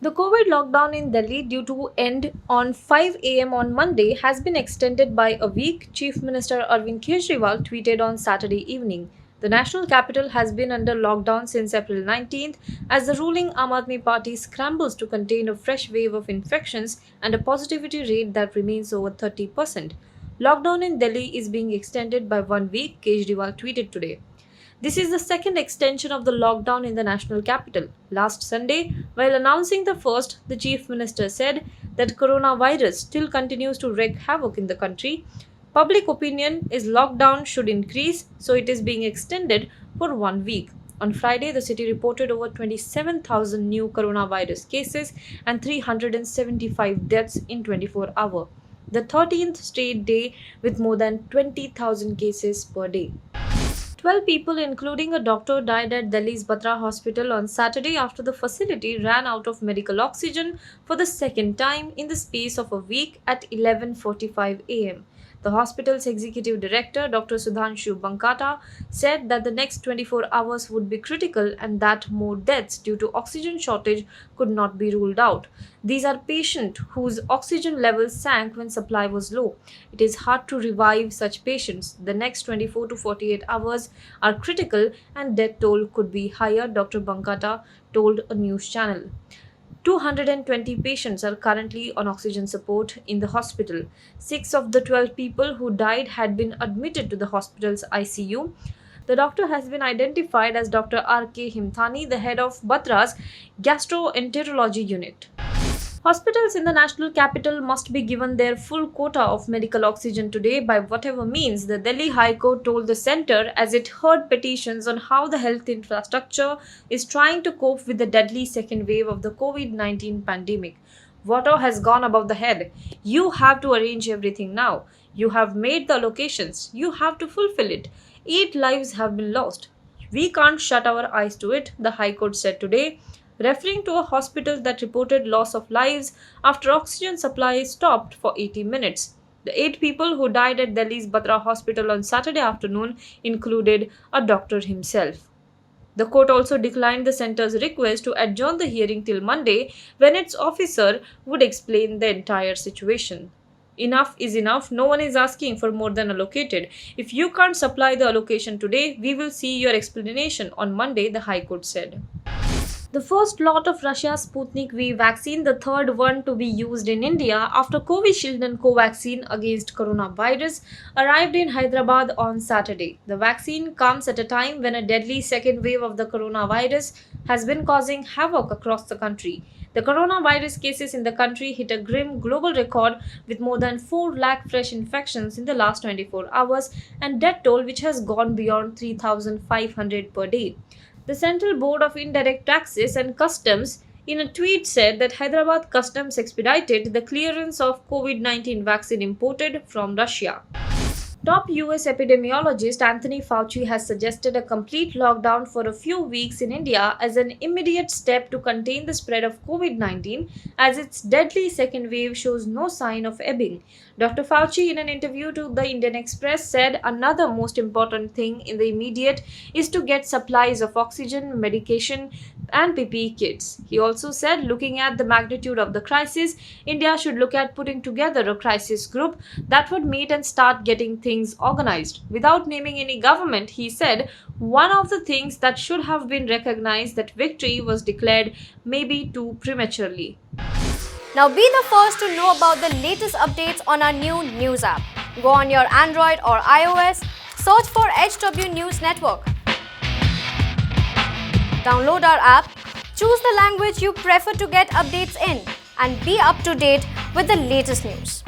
The COVID lockdown in Delhi due to end on 5 a.m. on Monday has been extended by a week, Chief Minister Arvind Kejriwal tweeted on Saturday evening. The national capital has been under lockdown since April 19th as the ruling Aam Aadmi Party scrambles to contain a fresh wave of infections and a positivity rate that remains over 30%. Lockdown in Delhi is being extended by 1 week, Kejriwal tweeted today. This is the second extension of the lockdown in the national capital. Last Sunday, while announcing the first, the chief minister said that coronavirus still continues to wreak havoc in the country. Public opinion is lockdown should increase, so it is being extended for 1 week. On Friday, the city reported over 27,000 new coronavirus cases and 375 deaths in 24 hours, the 13th straight day with more than 20,000 cases per day. 12 people, including a doctor, died at Delhi's Batra hospital on Saturday after the facility ran out of medical oxygen for the second time in the space of a week at 11:45 a.m. The hospital's executive director, Dr. Sudhanshu Bankata, said that the next 24 hours would be critical and that more deaths due to oxygen shortage could not be ruled out. These are patients whose oxygen levels sank when supply was low. It is hard to revive such patients. The next 24 to 48 hours are critical and death toll could be higher, Dr. Bankata told a news channel. 220 patients are currently on oxygen support in the hospital. 6 of the 12 people who died had been admitted to the hospital's ICU. The doctor has been identified as Dr. R.K. Himthani, the head of Batra's gastroenterology unit. Hospitals in the national capital must be given their full quota of medical oxygen today by whatever means, the Delhi High Court told the centre as it heard petitions on how the health infrastructure is trying to cope with the deadly second wave of the COVID-19 pandemic. Water has gone above the head. You have to arrange everything now. You have made the allocations. You have to fulfill it. 8 lives have been lost. We can't shut our eyes to it, the High Court said today, referring to a hospital that reported loss of lives after oxygen supply stopped for 80 minutes. The 8 people who died at Delhi's Batra hospital on Saturday afternoon included a doctor himself. The court also declined the centre's request to adjourn the hearing till Monday, when its officer would explain the entire situation. Enough is enough. No one is asking for more than allocated. If you can't supply the allocation today, we will see your explanation on Monday, the High Court said. The first lot of Russia's Sputnik V vaccine, the third one to be used in India after Covishield and Covaxin against coronavirus, arrived in Hyderabad on Saturday. The vaccine comes at a time when a deadly second wave of the coronavirus has been causing havoc across the country. The coronavirus cases in the country hit a grim global record with more than 4 lakh fresh infections in the last 24 hours and death toll which has gone beyond 3,500 per day. The Central Board of Indirect Taxes and Customs in a tweet said that Hyderabad Customs expedited the clearance of COVID-19 vaccine imported from Russia. Top US epidemiologist Anthony Fauci has suggested a complete lockdown for a few weeks in India as an immediate step to contain the spread of COVID-19 as its deadly second wave shows no sign of ebbing. Dr. Fauci, in an interview to the Indian Express, said another most important thing in the immediate is to get supplies of oxygen, medication, and PPE kits. He also said, looking at the magnitude of the crisis, India should look at putting together a crisis group that would meet and start getting things organized. Without naming any government, he said, one of the things that should have been recognized that victory was declared maybe too prematurely. Now be the first to know about the latest updates on our new news app. Go on your Android or iOS, search for HW News Network. Download our app, choose the language you prefer to get updates in, and be up to date with the latest news.